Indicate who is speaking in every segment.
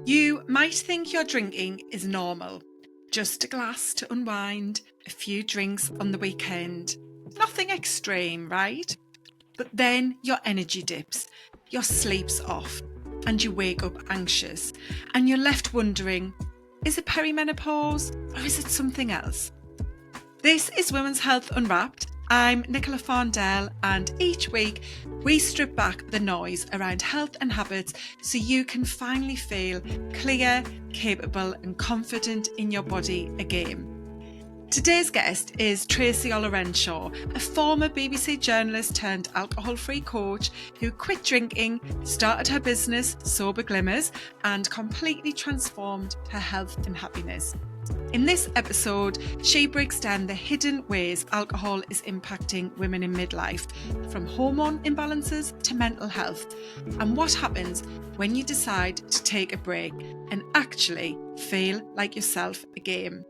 Speaker 1: You might think your drinking is normal. Just a glass to unwind, a few drinks on the weekend. Nothing extreme, right? But then your energy dips, your sleep's off, and you wake up anxious, and you're left wondering, is it perimenopause or is it something else? This is Women's Health Unwrapped. I'm Nicola Fondell, and each week we strip back the noise around health and habits so you can finally feel clear, capable and confident in your body again. Today's guest is Tracy Ollerenshaw, a former BBC journalist turned alcohol-free coach who quit drinking, started her business Sober Glimmers and completely transformed her health and happiness. In this episode, she breaks down the hidden ways alcohol is impacting women in midlife, from hormone imbalances to mental health, and what happens when you decide to take a break and actually feel like yourself again.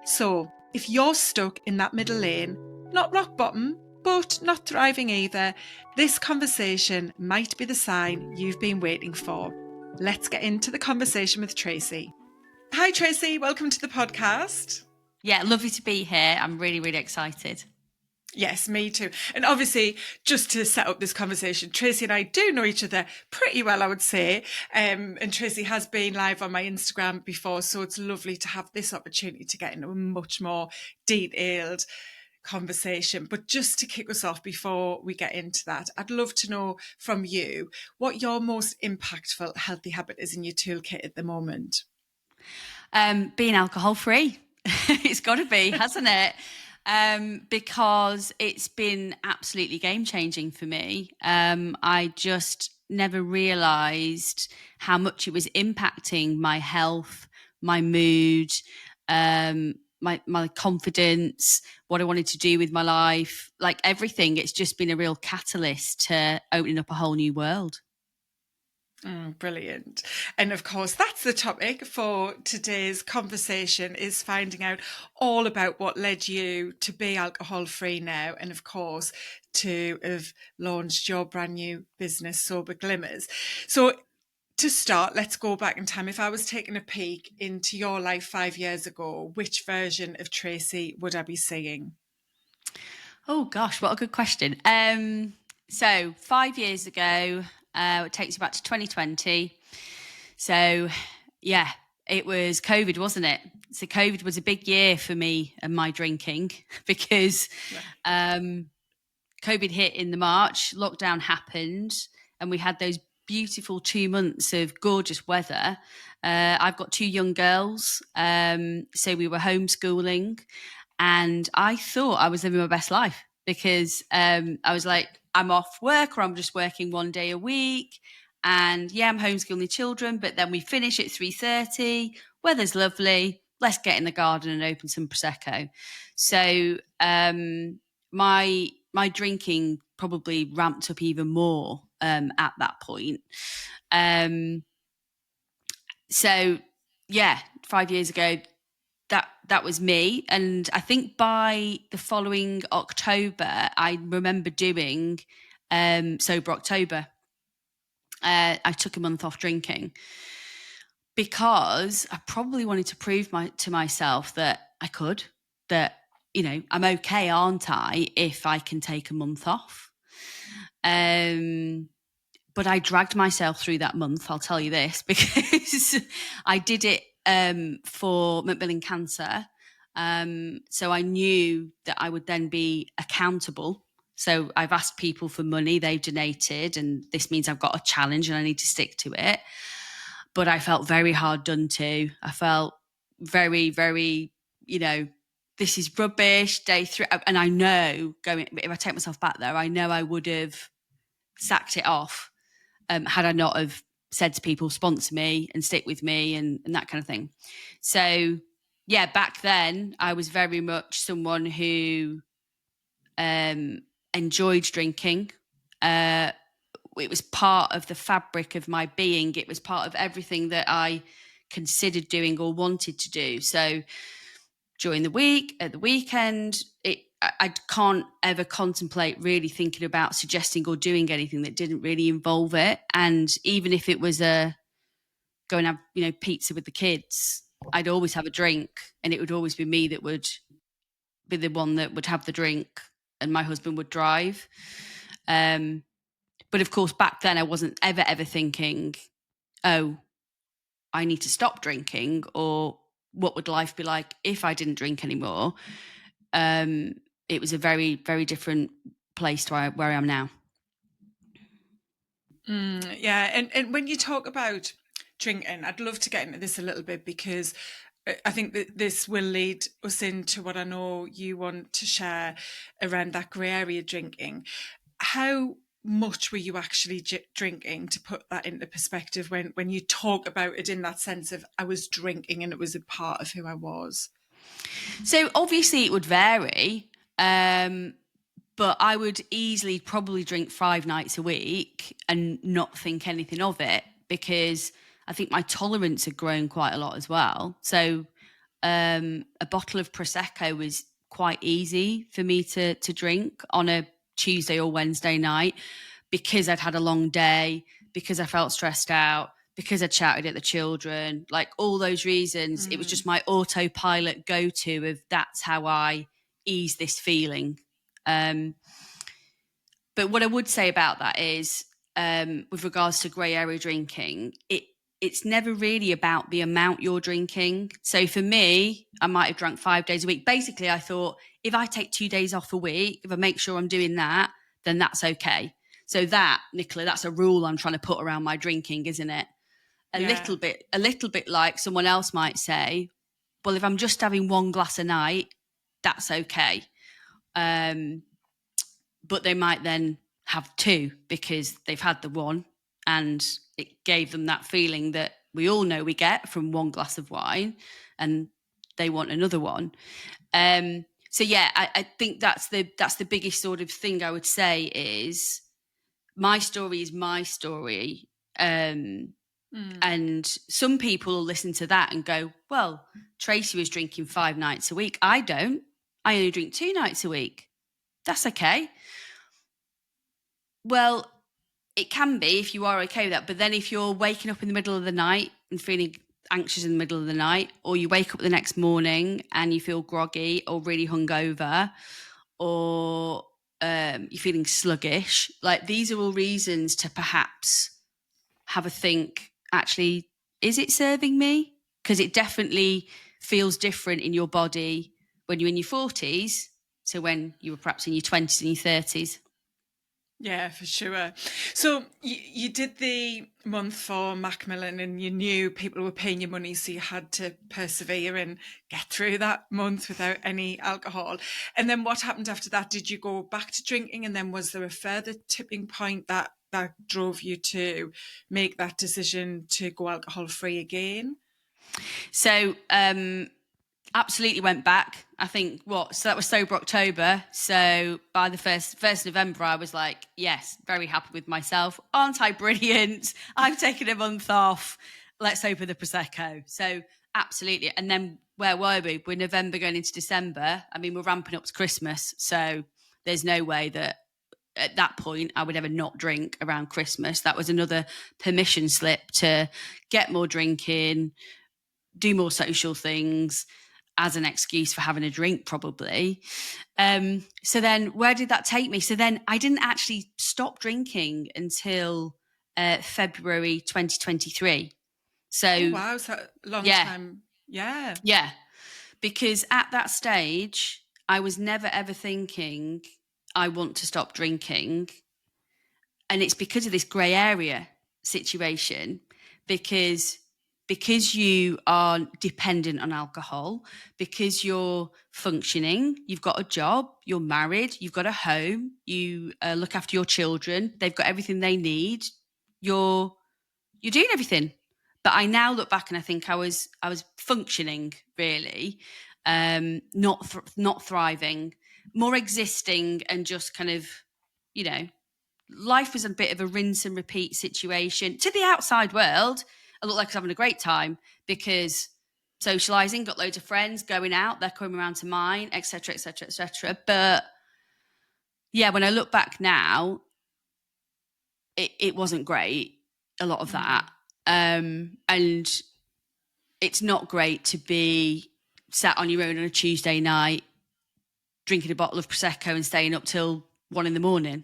Speaker 1: So, if you're stuck in that middle lane, not rock bottom, but not thriving either, this conversation might be the sign you've been waiting for. Let's get into the conversation with Tracy. Hi Tracy, welcome to the podcast.
Speaker 2: Yeah, lovely to be here. I'm really, really excited.
Speaker 1: Yes, me too. And obviously, just to set up this conversation, Tracy and I do know each other pretty well, I would say. And Tracy has been live on my Instagram before, so it's lovely to have this opportunity to get into a much more detailed conversation. But just to kick us off before we get into that, I'd love to know from you what your most impactful healthy habit is in your toolkit at the moment.
Speaker 2: Being alcohol free. It's got to be, hasn't it? Because it's been absolutely game changing for me. I just never realised how much it was impacting my health, my mood, my confidence, what I wanted to do with my life, like everything. It's just been a real catalyst to opening up a whole new world.
Speaker 1: Brilliant. And of course, that's the topic for today's conversation, is finding out all about what led you to be alcohol free now. And of course, to have launched your brand new business, Sober Glimmers. So to start, let's go back in time. If I was taking a peek into your life 5 years ago, which version of Tracy would I be seeing?
Speaker 2: Oh gosh, what a good question. So 5 years ago, it takes you back to 2020. So yeah, it was COVID, wasn't it? So COVID was a big year for me and my drinking because COVID hit in the March, lockdown happened, and we had those beautiful 2 months of gorgeous weather. I've got 2 young girls, so we were homeschooling, and I thought I was living my best life because I was like, I'm off work or I'm just working 1 day a week. And yeah, I'm homeschooling the children, but then we finish at 3:30. Weather's lovely. Let's get in the garden and open some Prosecco. So my drinking probably ramped up even more at that point. So yeah, 5 years ago, that was me. And I think by the following October, I remember doing Sober October. I took a month off drinking because I probably wanted to prove to myself that I could, that, you know, I'm okay, aren't I, if I can take a month off. But I dragged myself through that month, I'll tell you this, because I did it for Macmillan Cancer. So I knew that I would then be accountable. So I've asked people for money, they've donated, and this means I've got a challenge and I need to stick to it. But I felt very hard done to. I felt very, very, you know, this is rubbish, day 3. And I know, if I take myself back there, I know I would have sacked it off had I not have said to people, sponsor me and stick with me and that kind of thing. So yeah, back then I was very much someone who enjoyed drinking. It was part of the fabric of my being. It was part of everything that I considered doing or wanted to do. So during the week, at the weekend, I can't ever contemplate really thinking about suggesting or doing anything that didn't really involve it. And even if it was a go and have, pizza with the kids, I'd always have a drink, and it would always be me that would be the one that would have the drink, and my husband would drive. But of course, back then I wasn't ever thinking, oh, I need to stop drinking, or what would life be like if I didn't drink anymore? It was a very, very different place to where I am now.
Speaker 1: Yeah, and when you talk about drinking, I'd love to get into this a little bit, because I think that this will lead us into what I know you want to share around that grey area drinking. How much were you actually drinking, to put that into perspective, when you talk about it in that sense of I was drinking and it was a part of who I was?
Speaker 2: So obviously it would vary, but I would easily probably drink 5 nights a week and not think anything of it, because I think my tolerance had grown quite a lot as well. So a bottle of Prosecco was quite easy for me to drink on a Tuesday or Wednesday night, because I'd had a long day, because I felt stressed out, because I'd shouted at the children, like all those reasons. It was just my autopilot go-to of that's how I ease this feeling. But what I would say about that is, with regards to grey area drinking, it's never really about the amount you're drinking. So for me, I might have drunk 5 days a week. Basically, I thought, if I take 2 days off a week, if I make sure I'm doing that, then that's okay. So that, Nicola, that's a rule I'm trying to put around my drinking, isn't it? A little bit like someone else might say, well, if I'm just having 1 glass a night, that's okay. But they might then have 2 because they've had the 1 and it gave them that feeling that we all know we get from 1 glass of wine, and they want another one. So yeah, I think that's the biggest sort of thing I would say is, my story is my story. And some people will listen to that and go, well, Tracy was drinking 5 nights a week. I don't. I only drink 2 nights a week. That's okay. Well, it can be if you are okay with that. But then if you're waking up in the middle of the night and feeling anxious in the middle of the night, or you wake up the next morning and you feel groggy or really hungover, or you're feeling sluggish, like these are all reasons to perhaps have a think, actually, is it serving me? Because it definitely feels different in your body when you're in your 40s to when you were perhaps in your 20s and your 30s.
Speaker 1: Yeah, for sure. So you did the month for Macmillan, and you knew people were paying you money, so you had to persevere and get through that month without any alcohol. And then what happened after that? Did you go back to drinking? And then was there a further tipping point that drove you to make that decision to go alcohol-free again?
Speaker 2: So absolutely went back. I think so that was Sober October. So by the first November, I was like, yes, very happy with myself. Aren't I brilliant? I've taken a month off. Let's open the Prosecco. So absolutely. And then where were we? We're November going into December. I mean, we're ramping up to Christmas. So there's no way that at that point I would ever not drink around Christmas. That was another permission slip to get more drinking, do more social things, as an excuse for having a drink, probably. So then where did that take me? So then I didn't actually stop drinking until February 2023. So,
Speaker 1: oh, wow, so a long time. Yeah.
Speaker 2: Yeah. Because at that stage, I was never ever thinking, I want to stop drinking. And it's because of this grey area situation, because you are dependent on alcohol, because you're functioning, you've got a job, you're married, you've got a home, you look after your children, they've got everything they need, you're doing everything. But I now look back and I think I was functioning, really, not thriving, more existing, and just kind of, life was a bit of a rinse and repeat situation. To the outside world, I looked like I was having a great time, because socializing, got loads of friends going out, they're coming around to mine, etc., etc., etc. But yeah, when I look back now, it wasn't great, a lot of that. And it's not great to be sat on your own on a Tuesday night, drinking a bottle of Prosecco and staying up till 1 a.m,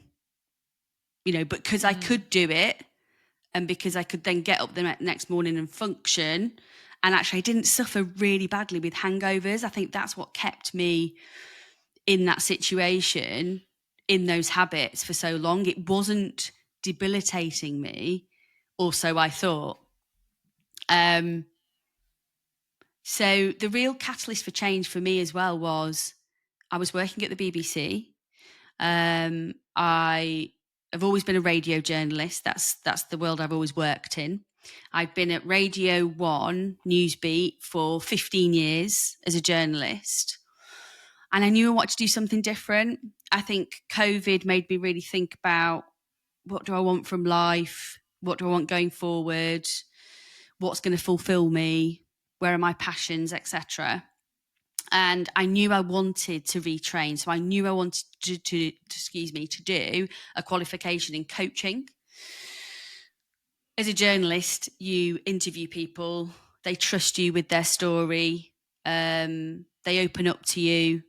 Speaker 2: but because I could do it, and because I could then get up the next morning and function, and actually I didn't suffer really badly with hangovers. I think that's what kept me in that situation, in those habits for so long. It wasn't debilitating me, or so I thought. So the real catalyst for change for me as well was I was working at the BBC. I have always been a radio journalist. That's the world I've always worked in. I've been at Radio 1 Newsbeat for 15 years as a journalist. And I knew I wanted to do something different. I think COVID made me really think about, what do I want from life? What do I want going forward? What's going to fulfill me? Where are my passions, etc.? And I knew I wanted to retrain. So I knew I wanted to do a qualification in coaching. As a journalist, you interview people, they trust you with their story, they open up to you.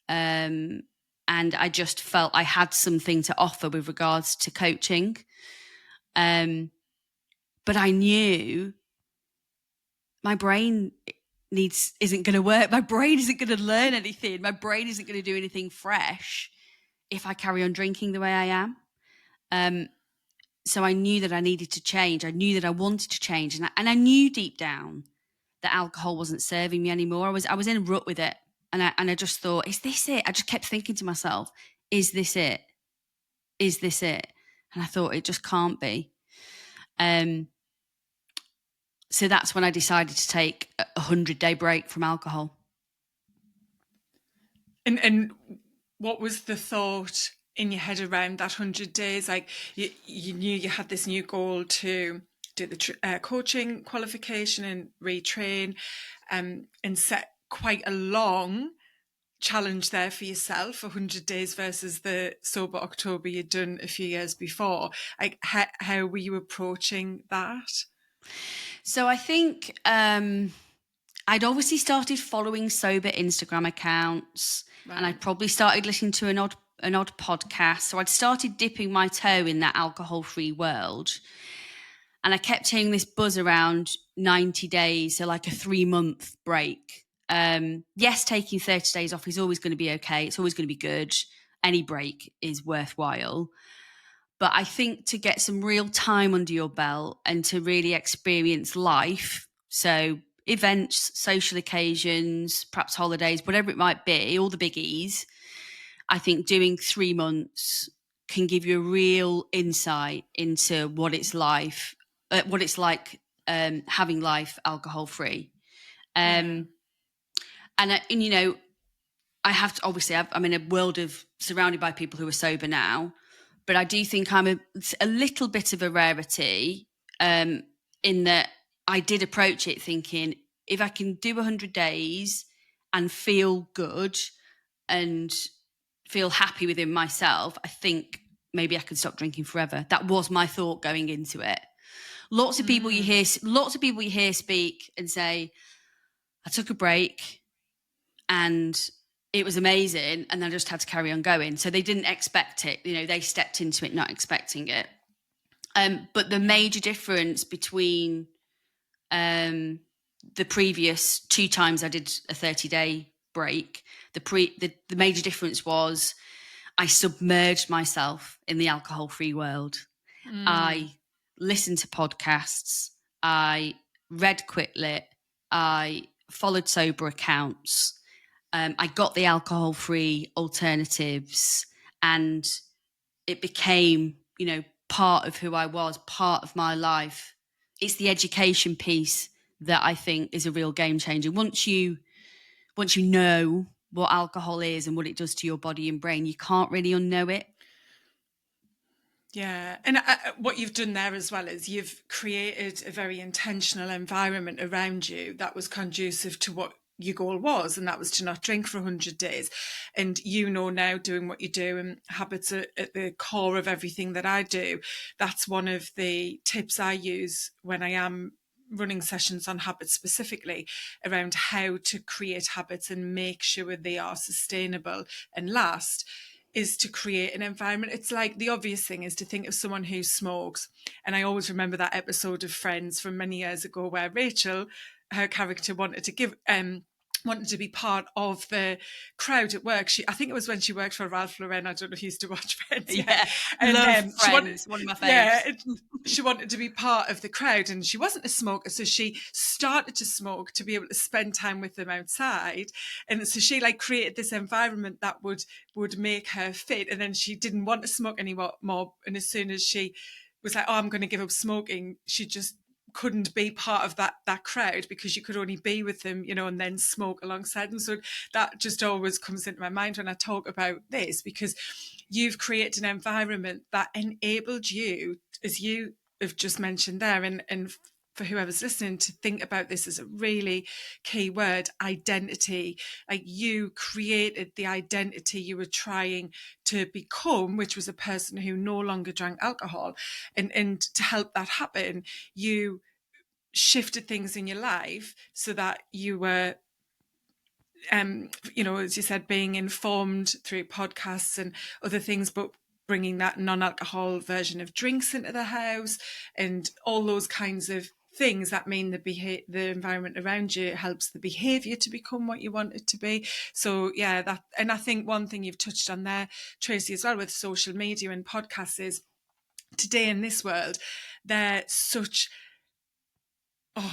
Speaker 2: And I just felt I had something to offer with regards to coaching. But I knew my brain isn't going to work. My brain isn't going to learn anything. My brain isn't going to do anything fresh if I carry on drinking the way I am. So I knew that I needed to change. I knew that I wanted to change. And I knew deep down that alcohol wasn't serving me anymore. I was in a rut with it. And I just thought, is this it? I just kept thinking to myself, is this it? Is this it? And I thought, it just can't be. So that's when I decided to take a 100-day break from alcohol.
Speaker 1: And what was the thought in your head around that 100 days? Like you knew you had this new goal to do the coaching qualification and retrain, and set quite a long challenge there for yourself, 100 days versus the sober October you'd done a few years before. Like how were you approaching that?
Speaker 2: So I think I'd obviously started following sober Instagram accounts, right. And I'd probably started listening to an odd podcast. So I'd started dipping my toe in that alcohol-free world. And I kept hearing this buzz around 90 days, so like a 3-month break. Yes, taking 30 days off is always going to be okay. It's always going to be good. Any break is worthwhile. But I think to get some real time under your belt and to really experience life, so events, social occasions, perhaps holidays, whatever it might be, all the biggies, I think doing 3 months can give you a real insight into what it's like having life alcohol free. And I have to, obviously, I'm in a world of surrounded by people who are sober now, but I do think I'm a little bit of a rarity in that I did approach it thinking, if I can do 100 days and feel good and feel happy within myself, I think maybe I could stop drinking forever. That was my thought going into it. Lots of people you hear speak and say, I took a break and it was amazing, and I just had to carry on going. So they didn't expect it. They stepped into it not expecting it. But the major difference between the previous 2 times I did a 30-day break, the major difference was I submerged myself in the alcohol-free world. I listened to podcasts. I read Quit Lit. I followed sober accounts. I got the alcohol-free alternatives, and it became, part of who I was, part of my life. It's the education piece that I think is a real game changer. Once you know what alcohol is and what it does to your body and brain, you can't really unknow it.
Speaker 1: Yeah. And what you've done there as well is you've created a very intentional environment around you that was conducive to what your goal was, and that was to not drink for 100 days. And you know, now doing what you do, and habits are at the core of everything that I do. That's one of the tips I use when I am running sessions on habits, specifically around how to create habits and make sure they are sustainable and last, is to create an environment. It's like the obvious thing is to think of someone who smokes. And I always remember that episode of Friends from many years ago where Rachel, her character, wanted to be part of the crowd at work. I think it was when she worked for Ralph Lauren. I don't know if you used to watch Friends.
Speaker 2: Yeah,
Speaker 1: And
Speaker 2: love Friends, one of my faves.
Speaker 1: she wanted to be part of the crowd, and she wasn't a smoker, so she started to smoke to be able to spend time with them outside. And so she like created this environment that would make her fit. And then she didn't want to smoke anymore. And as soon as she was like, "Oh, I'm going to give up smoking," she just couldn't be part of that crowd, because you could only be with them, and then smoke alongside them. So that just always comes into my mind when I talk about this, because you've created an environment that enabled you, as you have just mentioned there, and for whoever's listening, to think about this as a really key word: identity. Like, you created the identity you were trying to become, which was a person who no longer drank alcohol. And to help that happen, you shifted things in your life so that you were, as you said, being informed through podcasts and other things, but bringing that non-alcohol version of drinks into the house and all those kinds of things that mean the environment around you helps the behavior to become what you want it to be. So yeah, and I think one thing you've touched on there, Tracy, as well, with social media and podcasts, is today in this world, they're such,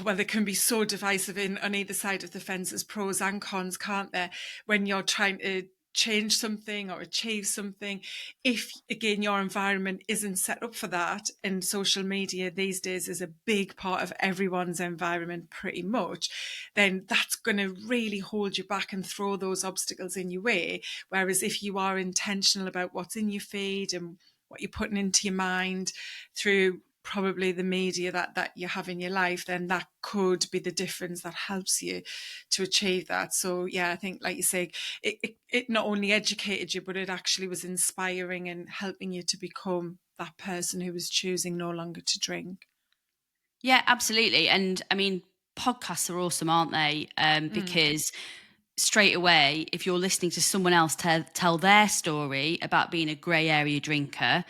Speaker 1: they can be so divisive on either side of the fence. There's pros and cons, can't there? When you're trying to change something or achieve something, if again your environment isn't set up for that, and social media these days is a big part of everyone's environment pretty much, then that's going to really hold you back and throw those obstacles in your way. Whereas if you are intentional about what's in your feed and what you're putting into your mind through probably the media that you have in your life, then that could be the difference that helps you to achieve that. So yeah, I think, like you say, it not only educated you, but it actually was inspiring and helping you to become that person who was choosing no longer to drink.
Speaker 2: Yeah, absolutely. And I mean, podcasts are awesome, aren't they? Because straight away, if you're listening to someone else tell their story about being a grey area drinker,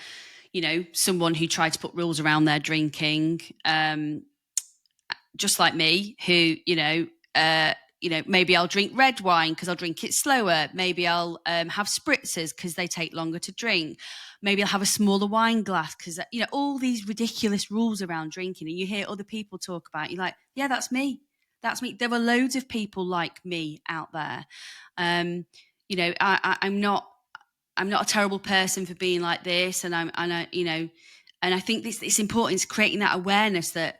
Speaker 2: someone who tried to put rules around their drinking, just like me, who, maybe I'll drink red wine because I'll drink it slower. Maybe I'll have spritzers because they take longer to drink. Maybe I'll have a smaller wine glass because, all these ridiculous rules around drinking. And you hear other people talk about it, you're like, yeah, that's me. That's me. There are loads of people like me out there. I'm not a terrible person for being like this. And I think it's important. It's creating that awareness that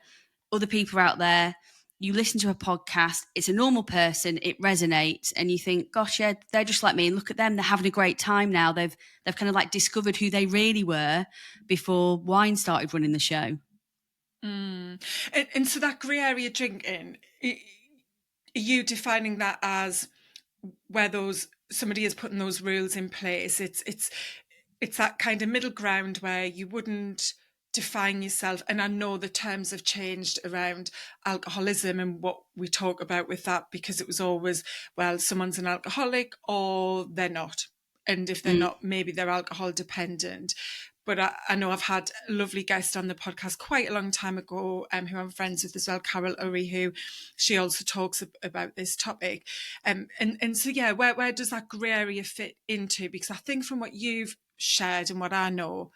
Speaker 2: other people are out there. You listen to a podcast, it's a normal person, it resonates, and you think, gosh, yeah, they're just like me. And look at them, they're having a great time now. They've kind of like discovered who they really were before wine started running the show.
Speaker 1: And so that grey area drinking, are you defining that as where somebody is putting those rules in place? It's that kind of middle ground where you wouldn't define yourself. And I know the terms have changed around alcoholism and what we talk about with that, because it was always, well, someone's an alcoholic or they're not. And if they're not, maybe they're alcohol dependent. But I know I've had a lovely guest on the podcast quite a long time ago, who I'm friends with as well, Carol Urry, who she also talks about this topic. And so, yeah, where does that grey area fit into? Because I think from what you've shared and what I know,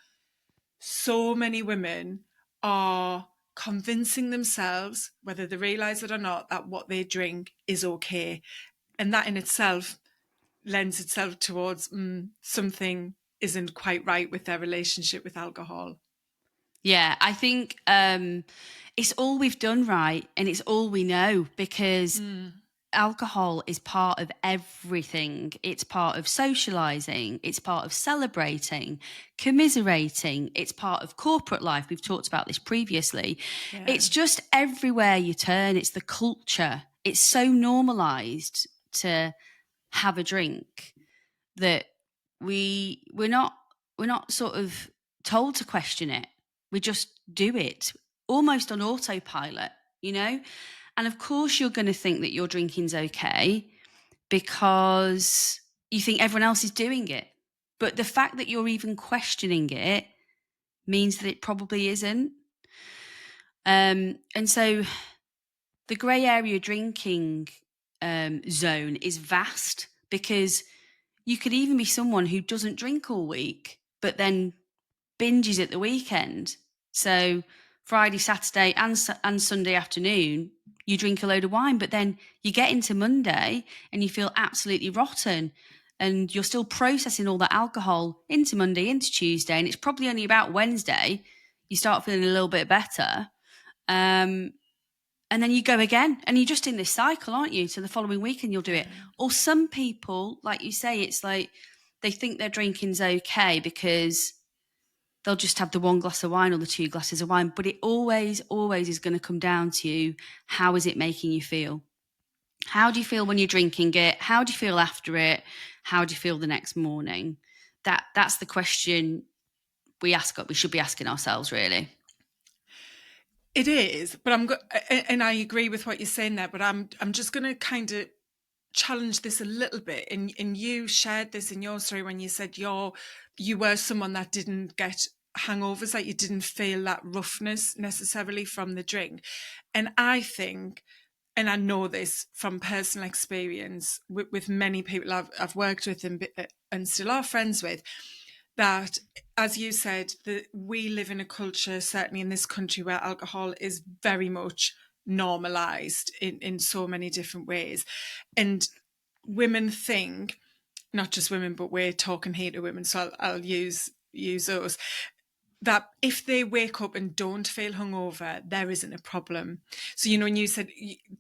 Speaker 1: so many women are convincing themselves, whether they realise it or not, that what they drink is okay. And that in itself lends itself towards something isn't quite right with their relationship with alcohol.
Speaker 2: Yeah, I think it's all we've done right, and it's all we know, because alcohol is part of everything. It's part of socializing, it's part of celebrating, commiserating, it's part of corporate life. We've talked about this previously. Yeah. It's just everywhere you turn. It's the culture. it's so normalized to have a drink that we're not sort of told to question it. We just do it almost on autopilot, you know? And of course you're going to think that your drinking's okay because you think everyone else is doing it. But the fact that you're even questioning it means that it probably isn't. And so the grey area drinking zone is vast, because you could even be someone who doesn't drink all week, but then binges at the weekend. So Friday, Saturday, and Sunday afternoon, you drink a load of wine, but then you get into Monday and you feel absolutely rotten. And you're still processing all that alcohol into Monday, into Tuesday. And it's probably only about Wednesday you start feeling a little bit better. And then you go again, and you're just in this cycle, aren't you? So the following weekend you'll do it. Or some people, like you say, it's like they think their drinking's okay because they'll just have the 1 glass of wine or the 2 glasses of wine. But it always is going to come down to, how is it making you feel? How do you feel when you're drinking it? How do you feel after it? How do you feel the next morning? That's the question we should be asking ourselves, really.
Speaker 1: It is, but and I agree with what you're saying there, but I'm just going to kind of challenge this a little bit. And you shared this in your story when you said you were someone that didn't get hangovers, like you didn't feel that roughness necessarily from the drink. And I think, and I know this from personal experience with many people I've worked with and still are friends with, that, as you said, that we live in a culture, certainly in this country, where alcohol is very much normalized in so many different ways. And women think, not just women, but we're talking here to women, so I'll use those, that if they wake up and don't feel hungover, there isn't a problem. So, when you said,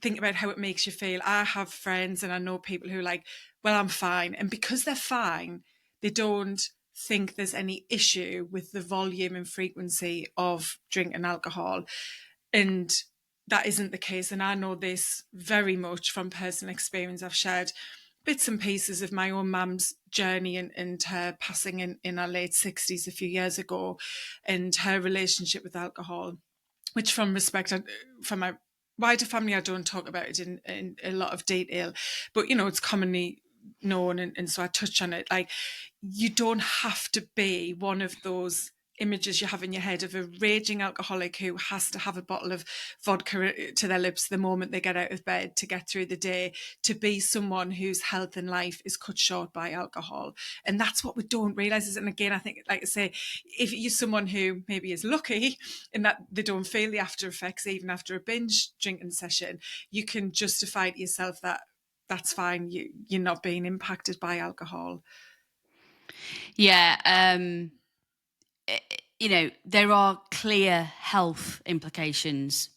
Speaker 1: think about how it makes you feel. I have friends and I know people who are like, well, I'm fine. And because they're fine, they don't think there's any issue with the volume and frequency of drink and alcohol. And that isn't the case. And I know this very much from personal experience. I've shared bits and pieces of my own mum's journey and her passing in her late 60s a few years ago, and her relationship with alcohol, which from my wider family, I don't talk about it in a lot of detail, but it's commonly known, and so I touch on it. Like, you don't have to be one of those images you have in your head of a raging alcoholic who has to have a bottle of vodka to their lips the moment they get out of bed to get through the day, to be someone whose health and life is cut short by alcohol. And that's what we don't realize. And again, I think, like I say, if you're someone who maybe is lucky in that they don't feel the after effects even after a binge drinking session, you can justify to yourself that that's fine, you're not being impacted by alcohol.
Speaker 2: Yeah. There are clear health implications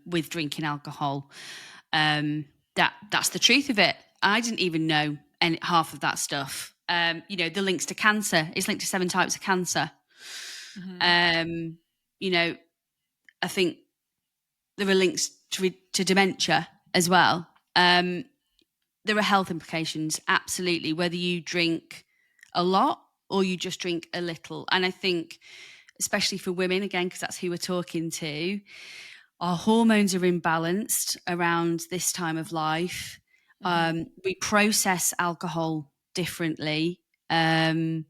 Speaker 2: with drinking alcohol. That's the truth of it. I didn't even know half of that stuff. The links to cancer. It's linked to 7 types of cancer. I think there are links to dementia as well. There are health implications, absolutely, whether you drink a lot or you just drink a little. And I think, especially for women, again, because that's who we're talking to, our hormones are imbalanced around this time of life. We process alcohol differently. If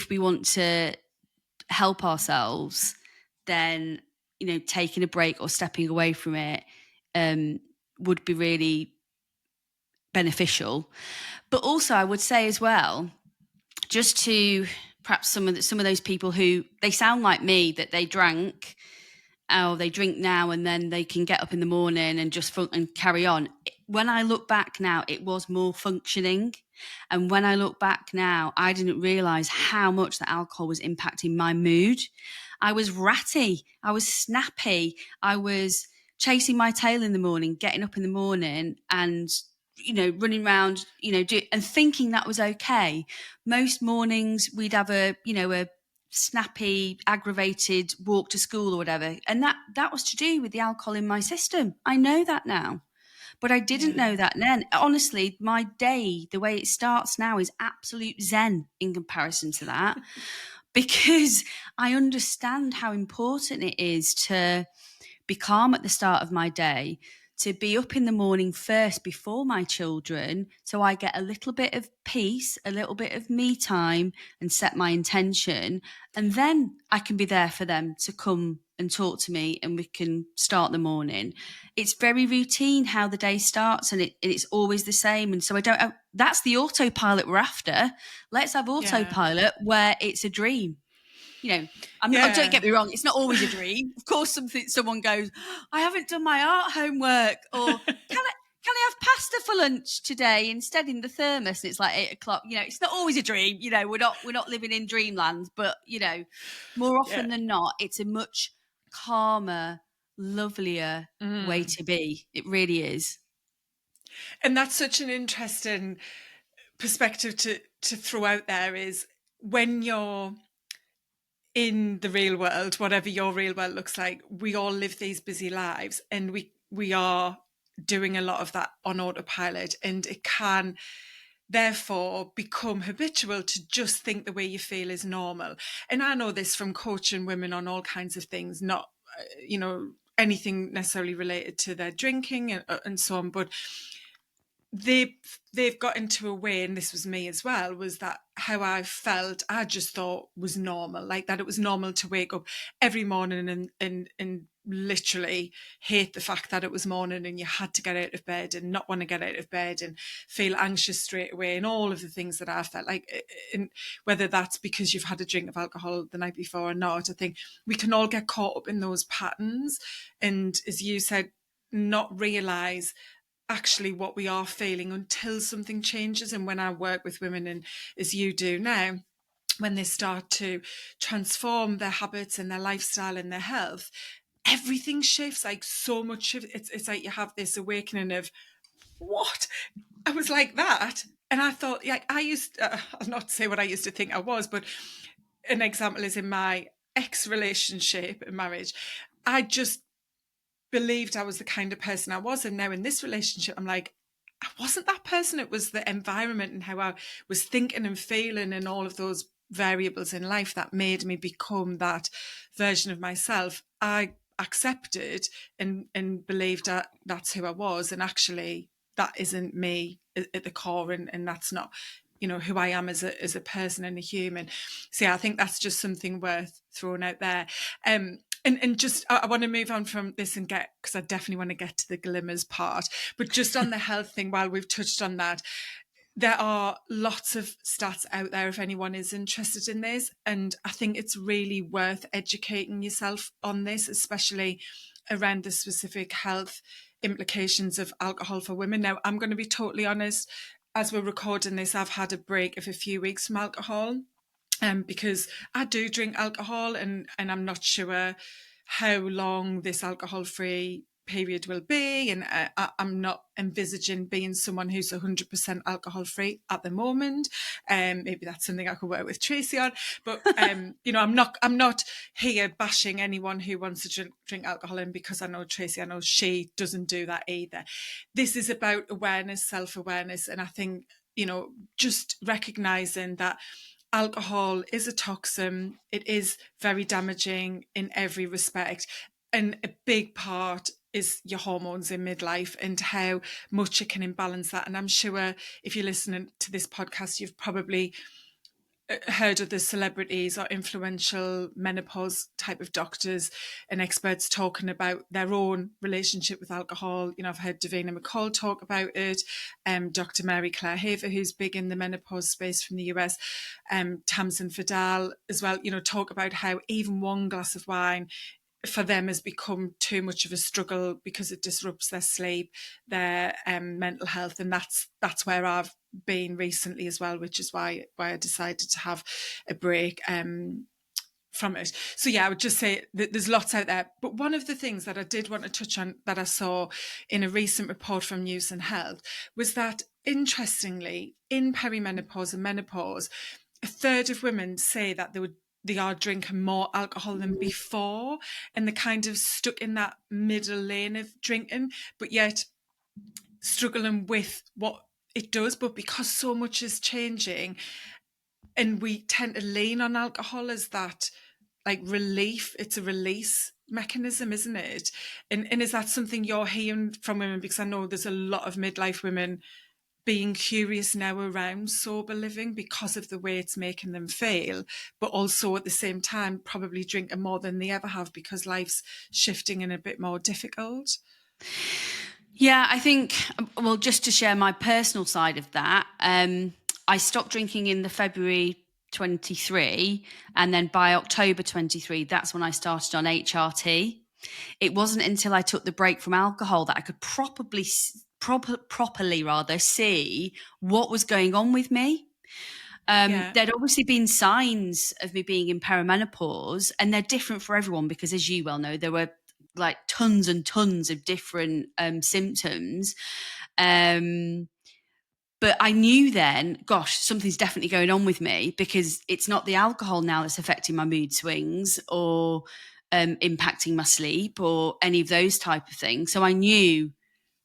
Speaker 2: we want to help ourselves, then, taking a break or stepping away from it would be really beneficial. But also, I would say as well, just to perhaps some of those people who, they sound like me, that they drank, or they drink now and then they can get up in the morning and just and carry on. When I look back now, it was more functioning. And when I look back now, I didn't realise how much the alcohol was impacting my mood. I was ratty. I was snappy. I was chasing my tail in the morning, getting up in the morning and, running around, and thinking that was okay. Most mornings we'd have a snappy, aggravated walk to school or whatever. And that was to do with the alcohol in my system. I know that now. But I didn't know that then. Honestly, my day, the way it starts now, is absolute zen in comparison to that, because I understand how important it is to be calm at the start of my day, to be up in the morning first before my children, so I get a little bit of peace, a little bit of me time, and set my intention. And then I can be there for them to come and talk to me, and we can start the morning. It's very routine how the day starts, and it's always the same. And so that's the autopilot we're after. Let's have autopilot where it's a dream. Don't get me wrong, it's not always a dream. Of course, someone goes, I haven't done my art homework, or can I have pasta for lunch today instead in the thermos? And it's like 8:00. It's not always a dream. We're not living in dreamland, but more often than not, it's a much calmer, lovelier way to be. It really is.
Speaker 1: And that's such an interesting perspective to throw out there, is when you're in the real world, whatever your real world looks like, we all live these busy lives, and we are doing a lot of that on autopilot, and it can therefore become habitual to just think the way you feel is normal. And I know this from coaching women on all kinds of things, not anything necessarily related to their drinking and so on, but they've got into a way, and this was me as well, was that how I felt, I just thought was normal, like that it was normal to wake up every morning and literally hate the fact that it was morning and you had to get out of bed and not want to get out of bed and feel anxious straight away, and all of the things that I felt like. And whether that's because you've had a drink of alcohol the night before or not, I think we can all get caught up in those patterns, and as you said, not realise actually what we are feeling until something changes. And when I work with women, and as you do now, when they start to transform their habits and their lifestyle and their health, everything shifts, like so much. It's like you have this awakening of, what? I was like that. And I thought, like, I'll not say what I used to think I was, but an example is in my ex-relationship and marriage, I just believed I was the kind of person I was. And now in this relationship, I'm like, I wasn't that person. It was the environment and how I was thinking and feeling and all of those variables in life that made me become that version of myself. I accepted and believed that that's who I was. And actually, that isn't me at the core. And that's not, who I am as a person and a human. So yeah, I think that's just something worth throwing out there. And just, I want to move on from this and because I definitely want to get to the glimmers part, but just on the health thing, while we've touched on that, there are lots of stats out there if anyone is interested in this. And I think it's really worth educating yourself on this, especially around the specific health implications of alcohol for women. Now, I'm going to be totally honest, as we're recording this, I've had a break of a few weeks from alcohol. Because I do drink alcohol, and I'm not sure how long this alcohol-free period will be, and I'm not envisaging being someone who's 100% alcohol-free at the moment. Maybe that's something I could work with Tracy on, but I'm not here bashing anyone who wants to drink alcohol, and because I know Tracy, I know she doesn't do that either. This is about awareness, self-awareness, and I think just recognizing that alcohol is a toxin. It is very damaging in every respect. And a big part is your hormones in midlife and how much it can imbalance that. And I'm sure if you're listening to this podcast, you've probably heard of the celebrities or influential menopause type of doctors and experts talking about their own relationship with alcohol. I've heard Davina McCall talk about it, Dr. Mary Claire Haver, who's big in the menopause space from the US, Tamsin Fadal as well, talk about how even one glass of wine for them has become too much of a struggle because it disrupts their sleep, their mental health. And that's where I've been recently as well, which is why I decided to have a break from it. So yeah, I would just say that there's lots out there. But one of the things that I did want to touch on that I saw in a recent report from News and Health was that, interestingly, in perimenopause and menopause, a third of women say that they would they are drinking more alcohol than before, and they're kind of stuck in that middle lane of drinking, but yet struggling with what it does. But because so much is changing, and we tend to lean on alcohol as that like relief, it's a release mechanism, isn't it? And is that something you're hearing from women? Because I know there's a lot of midlife women being curious now around sober living because of the way it's making them feel, but also at the same time probably drinking more than they ever have because life's shifting and a bit more difficult.
Speaker 2: Yeah, I think, well, just to share my personal side of that, I stopped drinking in the February 23, and then by October 23, that's when I started on HRT. It wasn't until I took the break from alcohol that I could properly rather see what was going on with me.
Speaker 1: Yeah.
Speaker 2: There'd obviously been signs of me being in perimenopause, and they're different for everyone because, as you well know, there were like tons and tons of different symptoms. But I knew then, gosh, something's definitely going on with me, because it's not the alcohol now that's affecting my mood swings or impacting my sleep or any of those type of things. So I knew,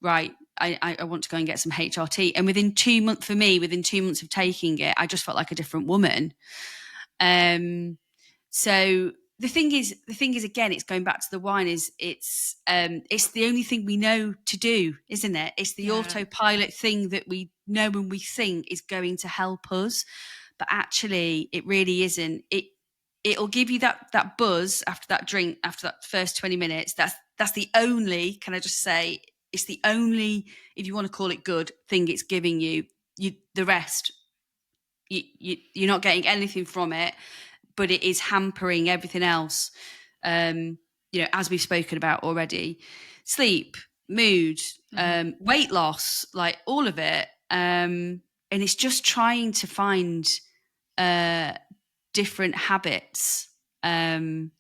Speaker 2: right, I want to go and get some HRT. And within 2 months, for me, within 2 months of taking it, I just felt like a different woman. So the thing is again, it's going back to the wine, is it's the only thing we know to do, isn't it? It's the
Speaker 1: Yeah.
Speaker 2: autopilot thing that we know and we think is going to help us, but actually it really isn't. It'll give you that buzz after that drink, after that first 20 minutes. That's the only, can I just say, it's the only, if you want to call it good, thing it's giving you. The rest, you're not getting anything from it, but it is hampering everything else. As we've spoken about already, sleep, mood, weight loss, like all of it. And it's just trying to find different habits, and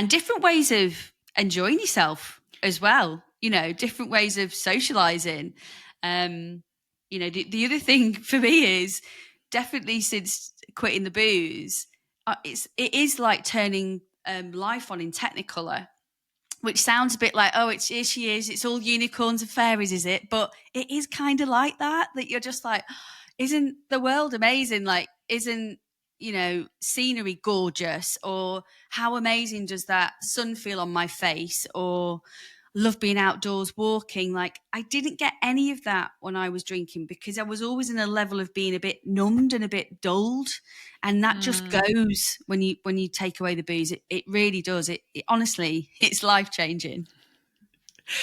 Speaker 2: different ways of enjoying yourself as well. Different ways of socializing. The other thing for me is, definitely since quitting the booze, it is like turning life on in Technicolor, which sounds a bit like, oh, here she is, it's all unicorns and fairies, is it? But it is kind of like that you're just like, isn't the world amazing? Like, isn't, scenery gorgeous? Or how amazing does that sun feel on my face? Or love being outdoors walking. Like, I didn't get any of that when I was drinking, because I was always in a level of being a bit numbed and a bit dulled. And that just goes when you take away the booze. It really does. It honestly, it's life changing.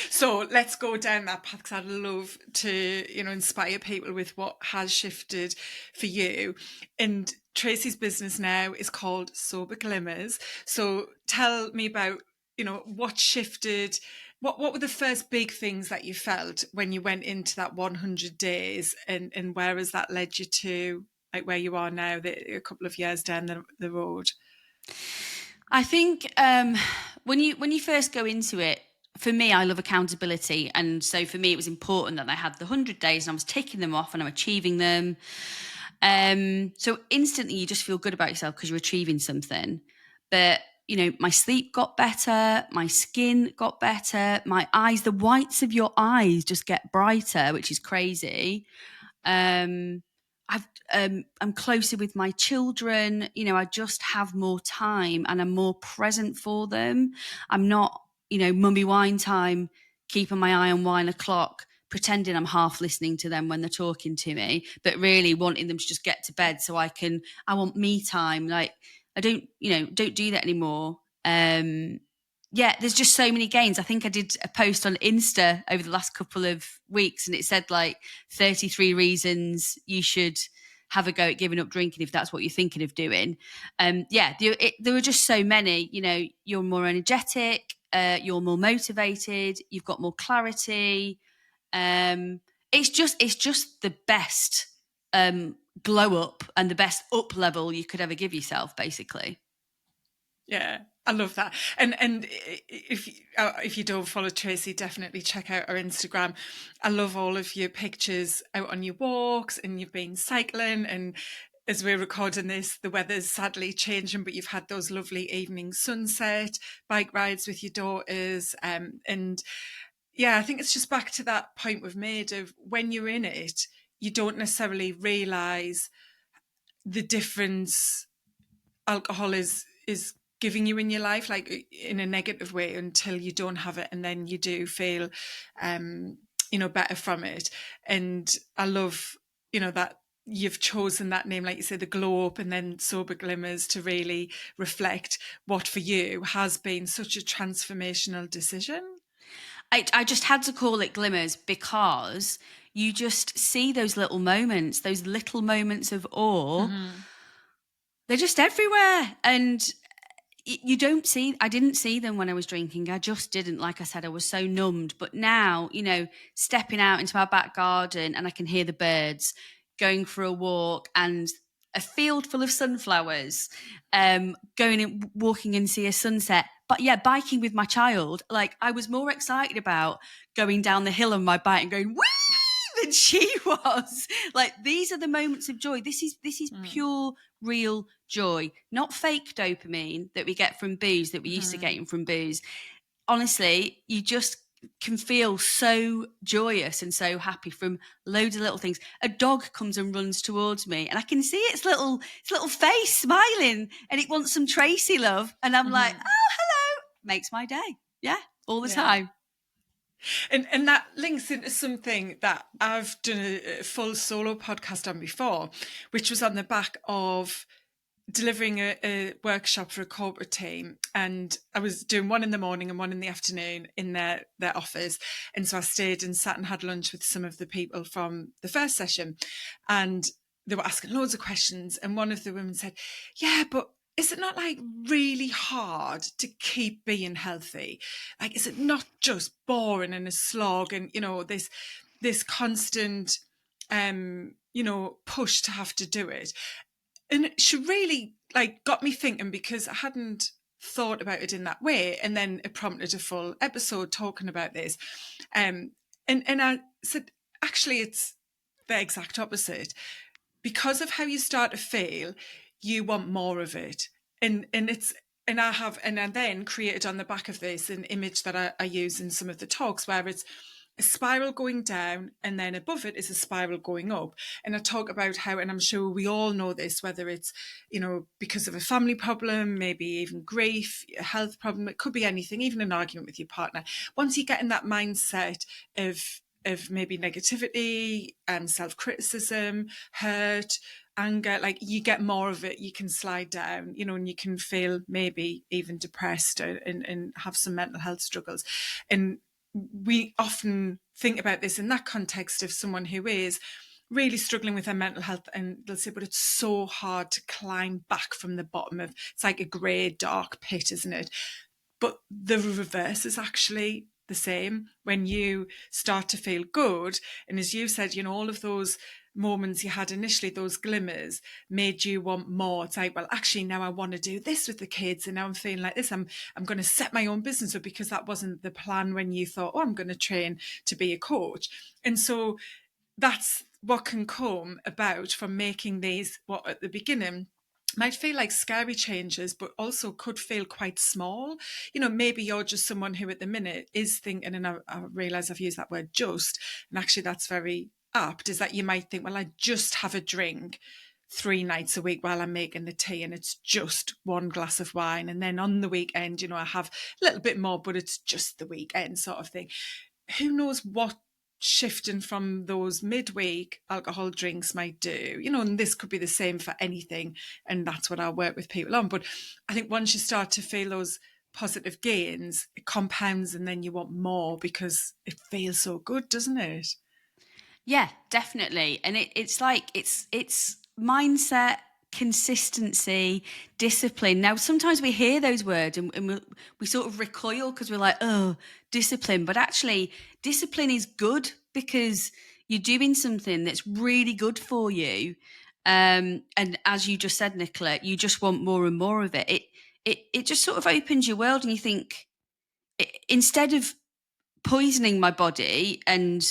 Speaker 1: So let's go down that path, because I'd love to, inspire people with what has shifted for you. And Tracy's business now is called Sober Glimmers. So tell me about, what shifted. What were the first big things that you felt when you went into that 100 days, and where has that led you to, like, where you are now, a couple of years down the road?
Speaker 2: I think when you first go into it, for me, I love accountability, and so for me, it was important that I had the 100 days and I was taking them off and I'm achieving them. So instantly, you just feel good about yourself because you're achieving something. But my sleep got better, my skin got better, my eyes, the whites of your eyes just get brighter, which is crazy. Um, I'm closer with my children. I just have more time and I'm more present for them. I'm not, mummy wine time, keeping my eye on wine o'clock, pretending I'm half listening to them when they're talking to me, but really wanting them to just get to bed so I want me time. Like, I don't do that anymore. Yeah, there's just so many gains. I think I did a post on Insta over the last couple of weeks, and it said like 33 reasons you should have a go at giving up drinking if that's what you're thinking of doing. There were just so many. You're more energetic, you're more motivated, you've got more clarity. It's just the best glow up and the best up level you could ever give yourself, basically.
Speaker 1: Yeah, I love that. And if you don't follow Tracy, definitely check out her Instagram. I love all of your pictures out on your walks, and you've been cycling, and as we're recording this, the weather's sadly changing, but you've had those lovely evening sunset, bike rides with your daughters. And yeah, I think it's just back to that point we've made of when you're in it, you don't necessarily realise the difference alcohol is giving you in your life, like in a negative way, until you don't have it, and then you do feel better from it. And I love that you've chosen that name, like you say, the glow up and then sober glimmers, to really reflect what for you has been such a transformational decision.
Speaker 2: I just had to call it glimmers because you just see those little moments of awe.
Speaker 1: Mm-hmm.
Speaker 2: They're just everywhere. And you don't see, I didn't see them when I was drinking. I just didn't. Like I said, I was so numbed. But now, stepping out into my back garden and I can hear the birds, going for a walk and a field full of sunflowers, going and walking and see a sunset. But yeah, biking with my child, like I was more excited about going down the hill on my bike and going, whee, than she was. Like, these are the moments of joy. This is pure, real joy, not fake dopamine that we get from booze, that we used to getting from booze. Honestly, you just can feel so joyous and so happy from loads of little things. A dog comes and runs towards me and I can see its little face smiling and it wants some Tracy love. And I'm like, oh, hello. Makes my day. Yeah, all the time.
Speaker 1: And that links into something that I've done a full solo podcast on before, which was on the back of delivering a workshop for a corporate team, and I was doing one in the morning and one in the afternoon in their office. And so I stayed and sat and had lunch with some of the people from the first session, and they were asking loads of questions. And one of the women said, yeah, but is it not like really hard to keep being healthy? Like, is it not just boring and a slog and, this constant, push to have to do it? And she really got me thinking, because I hadn't thought about it in that way. And then it prompted a full episode talking about this. And I said, actually, it's the exact opposite. Because of how you start to feel, you want more of it. And I then created on the back of this an image that I use in some of the talks, where it's a spiral going down and then above it is a spiral going up. And I talk about how, and I'm sure we all know this, whether it's, because of a family problem, maybe even grief, a health problem, it could be anything, even an argument with your partner. Once you get in that mindset of maybe negativity and self-criticism, hurt, anger, like you get more of it, you can slide down, and you can feel maybe even depressed and have some mental health struggles. And we often think about this in that context of someone who is really struggling with their mental health, and they'll say, but it's so hard to climb back from the bottom of, it's like a grey dark pit, isn't it? But the reverse is actually the same. When you start to feel good, and as you said, all of those moments you had initially, those glimmers, made you want more. It's like, well, actually now I want to do this with the kids, and now I'm feeling like this. I'm going to set my own business up, because that wasn't the plan when you thought, oh, I'm going to train to be a coach. And so that's what can come about from making these, what at the beginning might feel like scary changes, but also could feel quite small. Maybe you're just someone who at the minute is thinking, and I realise I've used that word just, and actually that's very apt, is that you might think, well, I just have a drink 3 nights a week while I'm making the tea, and it's just 1 glass of wine. And then on the weekend, I have a little bit more, but it's just the weekend sort of thing. Who knows what shifting from those midweek alcohol drinks might do, and this could be the same for anything. And that's what I work with people on. But I think once you start to feel those positive gains, it compounds, and then you want more because it feels so good, doesn't it?
Speaker 2: Yeah, definitely. And it's like, it's mindset, consistency, discipline. Now, sometimes we hear those words and we sort of recoil because we're like, oh, discipline. But actually, discipline is good because you're doing something that's really good for you. And as you just said, Nicola, you just want more and more of it. It just sort of opens your world, and you think, instead of poisoning my body and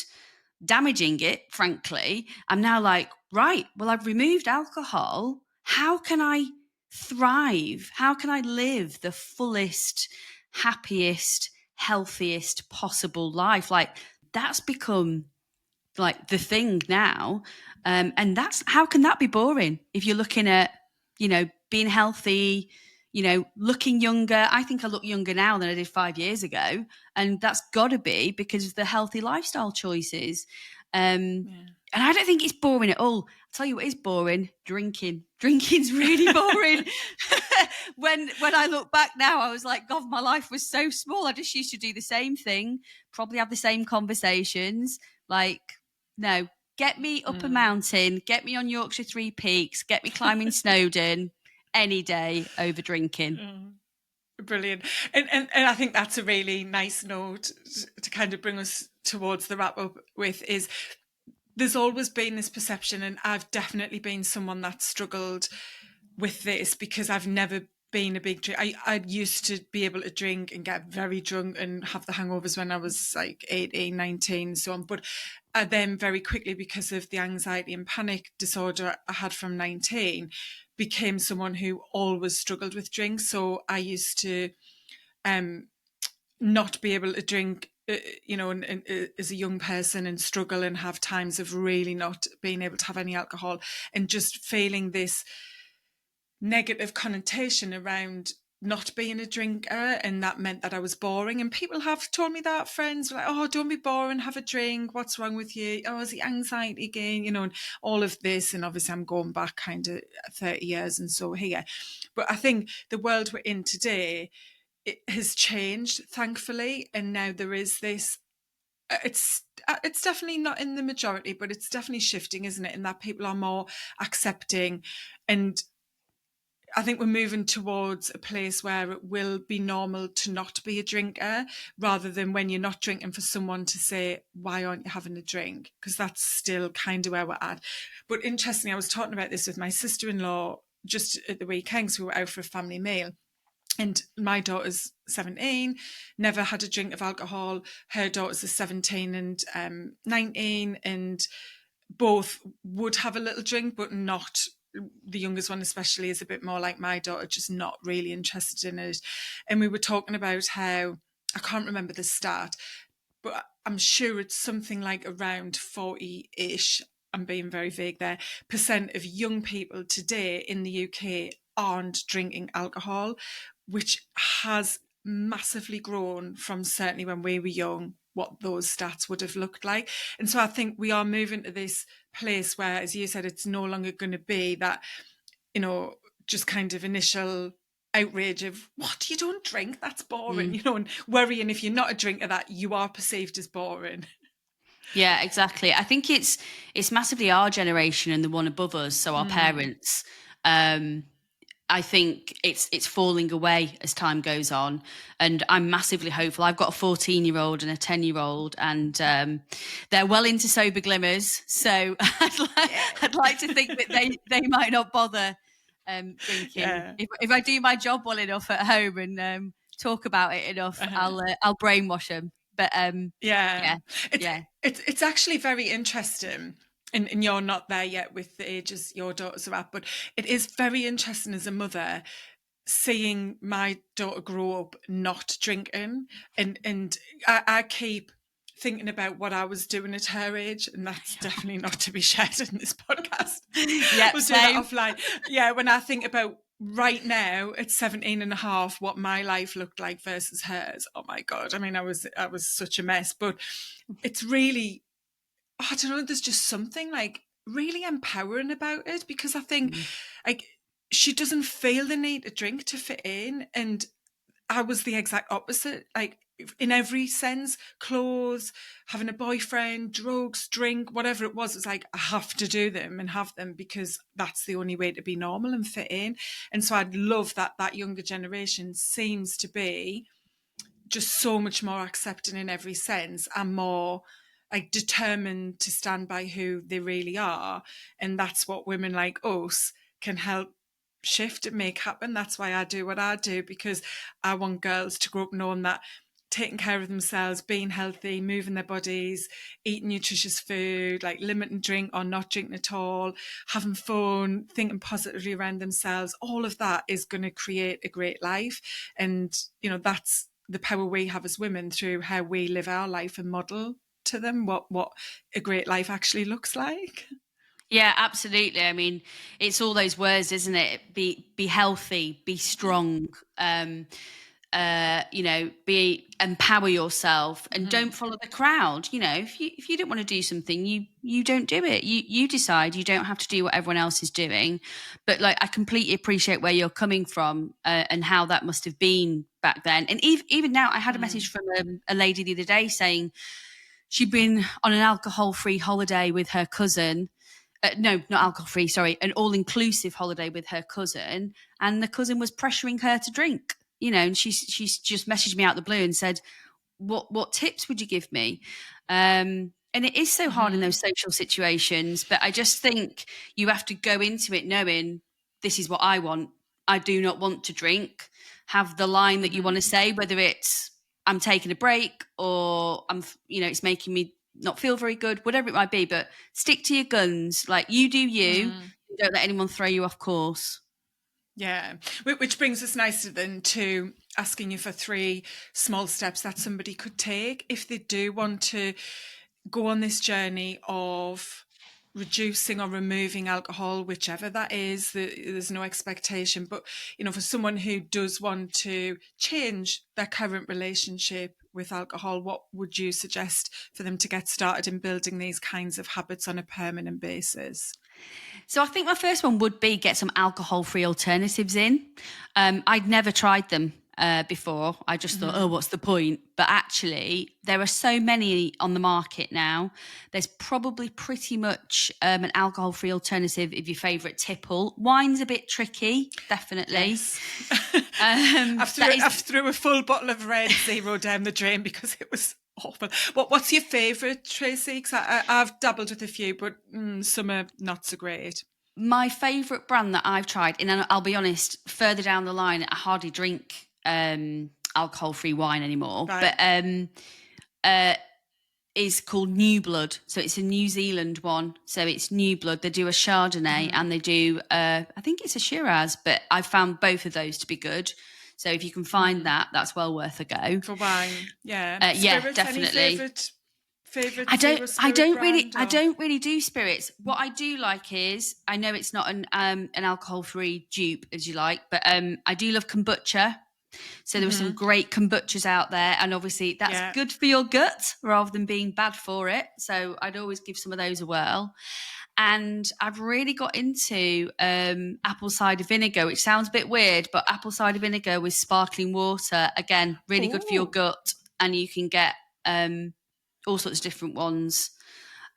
Speaker 2: damaging it, frankly. I'm now like, right, well, I've removed alcohol. How can I thrive? How can I live the fullest, happiest, healthiest possible life? Like, that's become like the thing now. And that's, how can that be boring if you're looking at, being healthy, looking younger? I think I look younger now than I did 5 years ago. And that's got to be because of the healthy lifestyle choices. And I don't think it's boring at all. I'll tell you what is boring: drinking. Drinking's really boring. when I look back now, I was like, God, my life was so small. I just used to do the same thing, probably have the same conversations. Like, no, get me up a mountain, get me on Yorkshire Three Peaks, get me climbing Snowdon any day over drinking.
Speaker 1: Brilliant. And I think that's a really nice note to kind of bring us towards the wrap up with, is there's always been this perception, and I've definitely been someone that struggled with this because I've never been a big drink. I used to be able to drink and get very drunk and have the hangovers when I was like 18, 19, so on. But I then very quickly, because of the anxiety and panic disorder I had from 19, became someone who always struggled with drinks. So I used to not be able to drink, as a young person, and struggle and have times of really not being able to have any alcohol and just feeling this negative connotation around not being a drinker, and that meant that I was boring. And people have told me that, friends were like, oh, don't be boring, have a drink, what's wrong with you? Oh, is it anxiety again? And all of this. And obviously I'm going back kind of 30 years and so here. But I think the world we're in today, it has changed, thankfully, and now there is this. It's definitely not in the majority, but it's definitely shifting, isn't it? In that people are more accepting, and I think we're moving towards a place where it will be normal to not be a drinker, rather than when you're not drinking for someone to say, why aren't you having a drink? Because that's still kind of where we're at. But interestingly, I was talking about this with my sister-in-law just at the weekend, because we were out for a family meal. And my daughter's 17, never had a drink of alcohol. Her daughters are 17 and 19, and both would have a little drink, but not. The youngest one especially is a bit more like my daughter, just not really interested in it. And we were talking about how, I can't remember the stat, but I'm sure it's something like around 40-ish, I'm being very vague there, percent of young people today in the UK aren't drinking alcohol, which has massively grown from certainly when we were young, what those stats would have looked like. And so I think we are moving to this place where, as you said, it's no longer going to be that, just kind of initial outrage of, what, you don't drink, that's boring, and worrying if you're not a drinker that you are perceived as boring.
Speaker 2: Yeah, exactly. I think it's massively our generation and the one above us, so our parents. I think it's falling away as time goes on, and I'm massively hopeful. I've got a 14-year-old and a 10-year-old, and they're well into sober glimmers. So I'd like to think that they might not bother drinking.
Speaker 1: Yeah.
Speaker 2: If I do my job well enough at home and talk about it enough, I'll brainwash them. But
Speaker 1: Yeah.
Speaker 2: yeah.
Speaker 1: It's actually very interesting. And you're not there yet with the ages your daughters are at, but it is very interesting as a mother seeing my daughter grow up not drinking, and I keep thinking about what I was doing at her age, and that's definitely not to be shared in this podcast.
Speaker 2: Yeah,
Speaker 1: we'll do that offline. Yeah, when I think about right now at 17 and a half, what my life looked like versus hers, oh my God. I mean, I was such a mess, but it's really, I don't know, there's just something like really empowering about it, because I think like she doesn't feel the need to drink to fit in. And I was the exact opposite, like in every sense: clothes, having a boyfriend, drugs, drink, whatever it was. It's like, I have to do them and have them because that's the only way to be normal and fit in. And so I'd love that younger generation seems to be just so much more accepting in every sense, and more like determined to stand by who they really are. And that's what women like us can help shift and make happen. That's why I do what I do, because I want girls to grow up knowing that taking care of themselves, being healthy, moving their bodies, eating nutritious food, like limiting drink or not drinking at all, having fun, thinking positively around themselves, all of that is going to create a great life. And, that's the power we have as women through how we live our life and model to them what a great life actually looks like.
Speaker 2: Yeah, absolutely. I mean, it's all those words, isn't it? Be healthy, be strong, be empower yourself, and don't follow the crowd. If you don't want to do something, you don't do it. You decide. You don't have to do what everyone else is doing. But like, I completely appreciate where you're coming from, and how that must have been back then. And even now, I had a message from a lady the other day saying she'd been on an alcohol-free holiday with her cousin. No, not alcohol-free, sorry, an all-inclusive holiday with her cousin, and the cousin was pressuring her to drink. And she's just messaged me out the blue and said, "What tips would you give me?" And it is so hard in those social situations, but I just think you have to go into it knowing this is what I want. I do not want to drink. Have the line that you want to say, whether it's I'm taking a break or it's making me not feel very good, whatever it might be, but stick to your guns. Like, you do you. Don't let anyone throw you off course.
Speaker 1: Yeah, which brings us nicely then to asking you for 3 small steps that somebody could take if they do want to go on this journey of reducing or removing alcohol, whichever that is. There's no expectation, but for someone who does want to change their current relationship with alcohol, what would you suggest for them to get started in building these kinds of habits on a permanent basis?
Speaker 2: So I think my first one would be get some alcohol-free alternatives in. I'd never tried them before. I just thought, oh, what's the point? But actually, there are so many on the market now. There's probably pretty much an alcohol-free alternative if your favourite tipple. Wine's a bit tricky, definitely.
Speaker 1: Yes. I threw a full bottle of red zero down the drain because it was awful. What's your favourite, Tracy? Because I've dabbled with a few, but some are not so great.
Speaker 2: My favourite brand that I've tried, and I'll be honest, further down the line, I hardly drink alcohol-free wine anymore.
Speaker 1: Right.
Speaker 2: But is called New Blood. So it's a New Zealand one. So it's New Blood. They do a Chardonnay and they do, I think it's a Shiraz, but I found both of those to be good. So if you can find that, that's well worth a go.
Speaker 1: For wine, yeah.
Speaker 2: Yeah,
Speaker 1: Spirits,
Speaker 2: definitely.
Speaker 1: Any favourite
Speaker 2: I don't
Speaker 1: brand,
Speaker 2: really do spirits. What I do like is, I know it's not an alcohol-free dupe as you like, but I do love kombucha. So there are some great kombuchas out there, and obviously that's good for your gut rather than being bad for it. So I'd always give some of those a whirl. And I've really got into apple cider vinegar, which sounds a bit weird, but apple cider vinegar with sparkling water, again, really good for your gut. And you can get all sorts of different ones.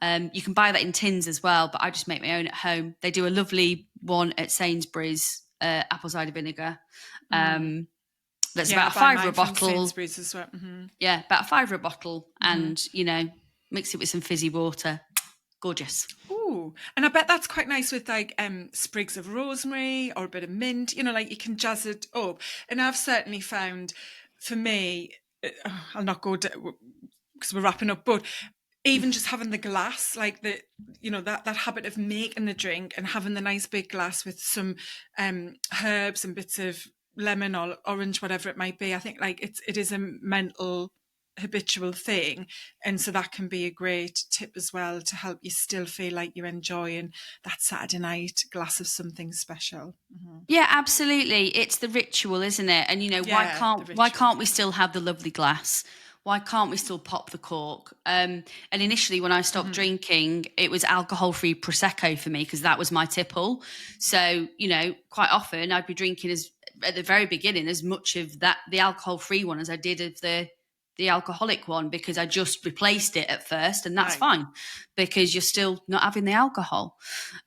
Speaker 2: You can buy that in tins as well, but I just make my own at home. They do a lovely one at Sainsbury's, apple cider vinegar. That's about £5 a bottle.
Speaker 1: Sainsbury's as well.
Speaker 2: Yeah, about £5 a bottle, and mix it with some fizzy water. Gorgeous.
Speaker 1: Ooh, and I bet that's quite nice with like sprigs of rosemary or a bit of mint. Like you can jazz it up. And I've certainly found, for me, I'll not go because we're wrapping up, but even just having the glass, like that habit of making the drink and having the nice big glass with some herbs and bits of lemon or orange, whatever it might be. I think like it is a mental habitual thing, and so that can be a great tip as well to help you still feel like you're enjoying that Saturday night glass of something special.
Speaker 2: Yeah, absolutely. It's the ritual, isn't it? And why can't we still have the lovely glass? Why can't we still pop the cork? And initially, when I stopped drinking, it was alcohol-free Prosecco for me because that was my tipple. So, quite often I'd be drinking at the very beginning as much of the alcohol-free one as I did of the alcoholic one, because I just replaced it at first, and that's fine because you're still not having the alcohol.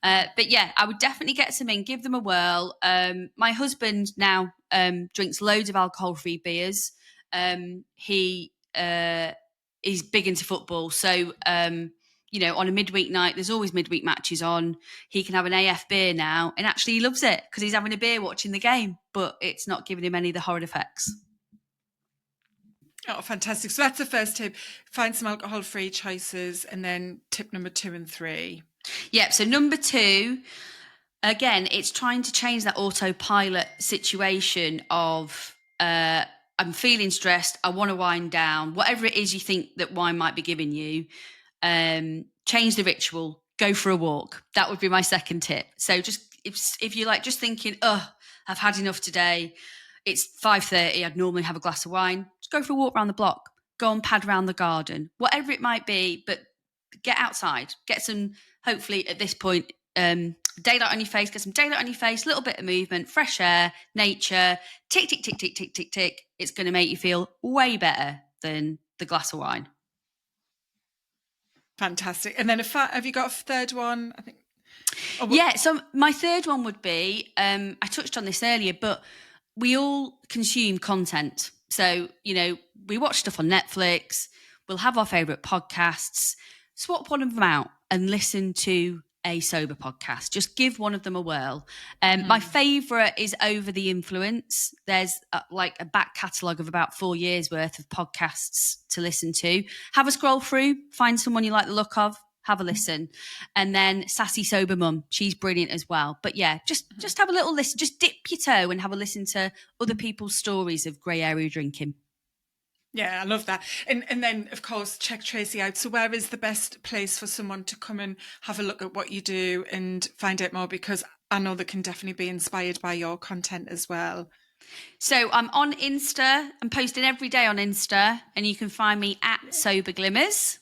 Speaker 2: But yeah, I would definitely get some in, give them a whirl. My husband now drinks loads of alcohol-free beers. He is big into football, so on a midweek night, there's always midweek matches on. He can have an AF beer now, and actually he loves it because he's having a beer watching the game, but it's not giving him any of the horrid effects.
Speaker 1: Oh, fantastic. So that's the first tip. Find some alcohol-free choices. And then tip number 2 and 3.
Speaker 2: Yep. So number 2, again, it's trying to change that autopilot situation of I'm feeling stressed, I want to wind down, whatever it is you think that wine might be giving you. Change the ritual, go for a walk. That would be my second tip. So just if you're like just thinking, oh, I've had enough today, it's 5:30, I'd normally have a glass of wine, just go for a walk around the block, go and pad around the garden, whatever it might be, but get outside, get some, hopefully at this point, daylight on your face, get some daylight on your face, a little bit of movement, fresh air, nature, tick, tick, tick, tick, tick, tick, tick. It's going to make you feel way better than the glass of wine.
Speaker 1: Fantastic. And then have you got a third one? I think.
Speaker 2: Yeah, so my third one would be, I touched on this earlier, but we all consume content. So, we watch stuff on Netflix, we'll have our favourite podcasts, swap one of them out and listen to a sober podcast. Just give one of them a whirl. My favourite is Over the Influence. There's like a back catalogue of about 4 years worth of podcasts to listen to. Have a scroll through, find someone you like the look of, have a listen. And then Sassy Sober Mum, she's brilliant as well. But yeah, just have a little listen, just dip your toe and have a listen to other people's stories of grey area drinking.
Speaker 1: Yeah, I love that. And then, of course, check Tracy out. So where is the best place for someone to come and have a look at what you do and find out more? Because I know they can definitely be inspired by your content as well.
Speaker 2: So I'm on Insta. I'm posting every day on Insta, and you can find me at Sober Glimmers.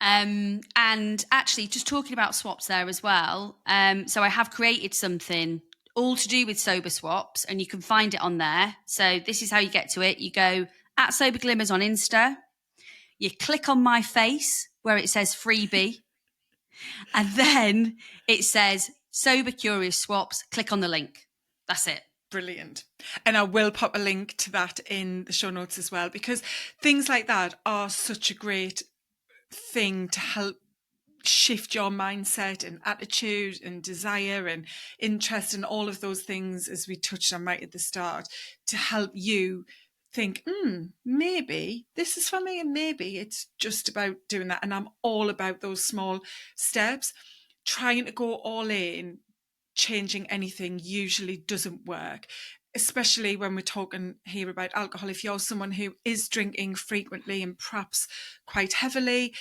Speaker 2: And actually, just talking about swaps there as well. So I have created something all to do with sober swaps, and you can find it on there. So this is how you get to it. You go at Sober Glimmers on Insta. You click on my face where it says freebie. And then it says Sober Curious Swaps. Click on the link. That's it.
Speaker 1: Brilliant. And I will pop a link to that in the show notes as well, because things like that are such a great thing to help shift your mindset and attitude and desire and interest and all of those things, as we touched on right at the start, to help you think, maybe this is for me, and maybe it's just about doing that. And I'm all about those small steps. Trying to go all in, changing anything usually doesn't work, especially when we're talking here about alcohol. If you're someone who is drinking frequently and perhaps quite heavily,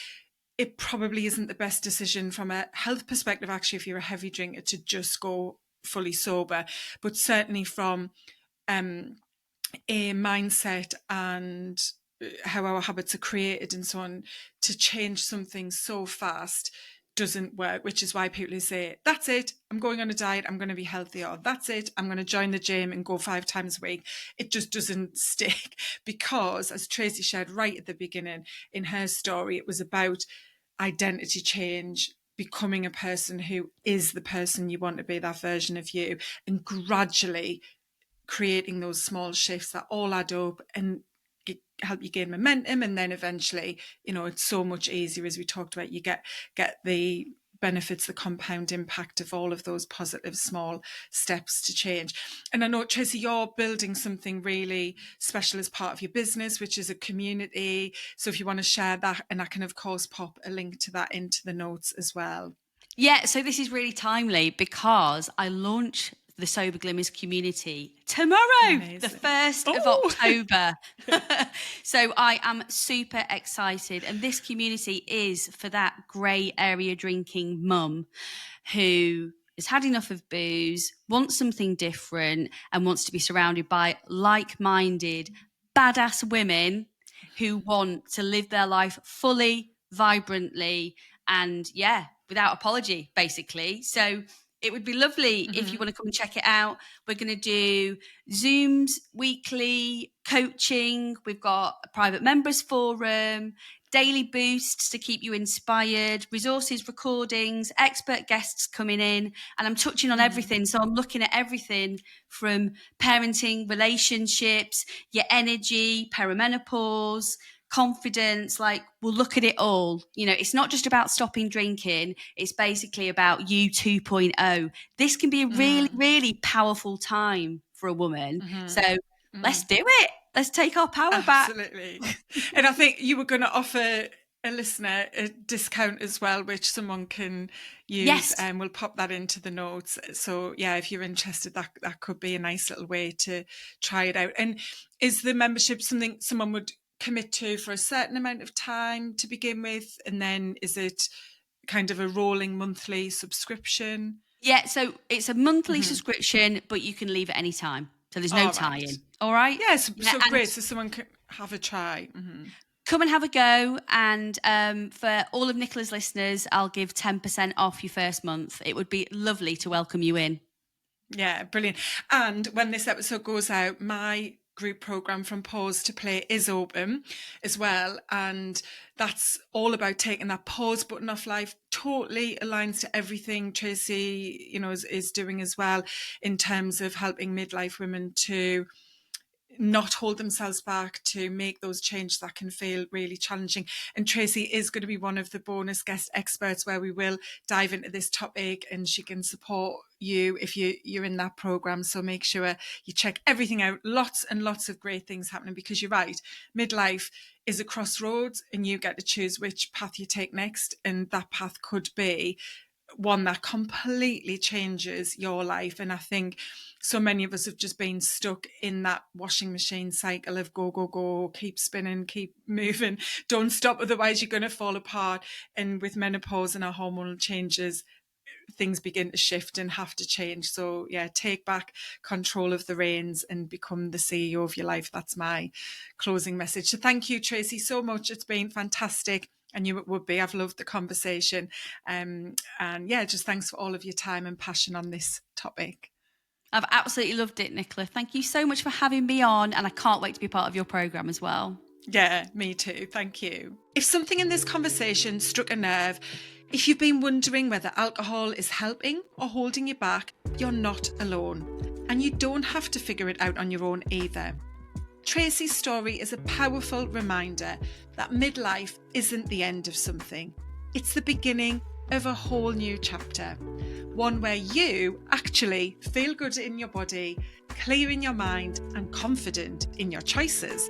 Speaker 1: it probably isn't the best decision from a health perspective, actually, if you're a heavy drinker, to just go fully sober. But certainly from a mindset and how our habits are created and so on, to change something so fast doesn't work, which is why people who say, that's it, I'm going on a diet, I'm going to be healthy, or that's it, I'm going to join the gym and go 5 times a week, it just doesn't stick. Because, as Tracy shared right at the beginning in her story, it was about identity change, becoming a person who is the person you want to be, that version of you, and gradually creating those small shifts that all add up and help you gain momentum. And then eventually, it's so much easier, as we talked about, you get the benefits, the compound impact of all of those positive small steps to change. And I know, Tracy, you're building something really special as part of your business, which is a community. So if you want to share that, and I can of course pop a link to that into the notes as well.
Speaker 2: Yeah, so this is really timely because I launch the Sober Glimmers community tomorrow,
Speaker 1: Amazing.
Speaker 2: The 1st of October. So I am super excited. And this community is for that grey area drinking mum who has had enough of booze, wants something different, and wants to be surrounded by like-minded, badass women who want to live their life fully, vibrantly, and without apology, basically. So it would be lovely if you want to come and check it out. We're going to do Zooms weekly, coaching. We've got a private members forum, daily boosts to keep you inspired, resources, recordings, expert guests coming in. And I'm touching on everything. So I'm looking at everything from parenting, relationships, your energy, perimenopause, confidence. Like, we'll look at it all. It's not just about stopping drinking, it's basically about you 2.0. This can be a really, really powerful time for a woman. So let's do it. Let's take our power back.
Speaker 1: Absolutely. And I think you were going to offer a listener a discount as well, which someone can use.
Speaker 2: Yes.
Speaker 1: And we'll pop that into the notes. So yeah, if you're interested, that could be a nice little way to try it out. And is the membership something someone would commit to for a certain amount of time to begin with? And then is it kind of a rolling monthly subscription?
Speaker 2: Yeah, so it's a monthly subscription, but you can leave at any time. So there's no
Speaker 1: All
Speaker 2: tie-in.
Speaker 1: right.
Speaker 2: All right?
Speaker 1: Yes,
Speaker 2: Yeah,
Speaker 1: so
Speaker 2: and
Speaker 1: great. So someone can have a try.
Speaker 2: come and have a go. And for all of Nicola's listeners, I'll give 10% off your first month. It would be lovely to welcome you in.
Speaker 1: Yeah, brilliant. And when this episode goes out, my group program From Pause to Play is open as well. And that's all about taking that pause button off life. Totally aligns to everything Tracy, is doing as well in terms of helping midlife women to not hold themselves back, to make those changes that can feel really challenging. And Tracy is going to be one of the bonus guest experts where we will dive into this topic, and she can support you if you're in that program. So make sure you check everything out. Lots and lots of great things happening, because you're right, midlife is a crossroads and you get to choose which path you take next. And that path could be one that completely changes your life. And I think so many of us have just been stuck in that washing machine cycle of go, go, go, keep spinning, keep moving, don't stop, otherwise you're going to fall apart. And with menopause and our hormonal changes, things begin to shift and have to change. So yeah, take back control of the reins and become the CEO of your life. That's my closing message. So thank you, Tracy, so much. It's been fantastic. I knew it would be. I've loved the conversation. And yeah, just thanks for all of your time and passion on this topic.
Speaker 2: I've absolutely loved it, Nicola. Thank you so much for having me on, and I can't wait to be part of your programme as well.
Speaker 1: Yeah, me too. Thank you. If something in this conversation struck a nerve, if you've been wondering whether alcohol is helping or holding you back, you're not alone. And you don't have to figure it out on your own either. Tracy's story is a powerful reminder that midlife isn't the end of something. It's the beginning of a whole new chapter. One where you actually feel good in your body, clear in your mind, and confident in your choices.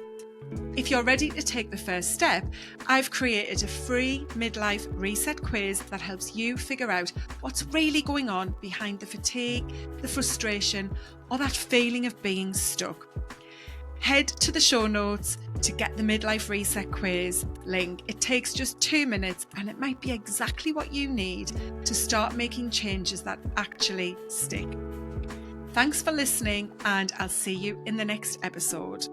Speaker 1: If you're ready to take the first step, I've created a free midlife reset quiz that helps you figure out what's really going on behind the fatigue, the frustration, or that feeling of being stuck. Head to the show notes to get the Midlife Reset Quiz link. It takes just 2 minutes and it might be exactly what you need to start making changes that actually stick. Thanks for listening, and I'll see you in the next episode.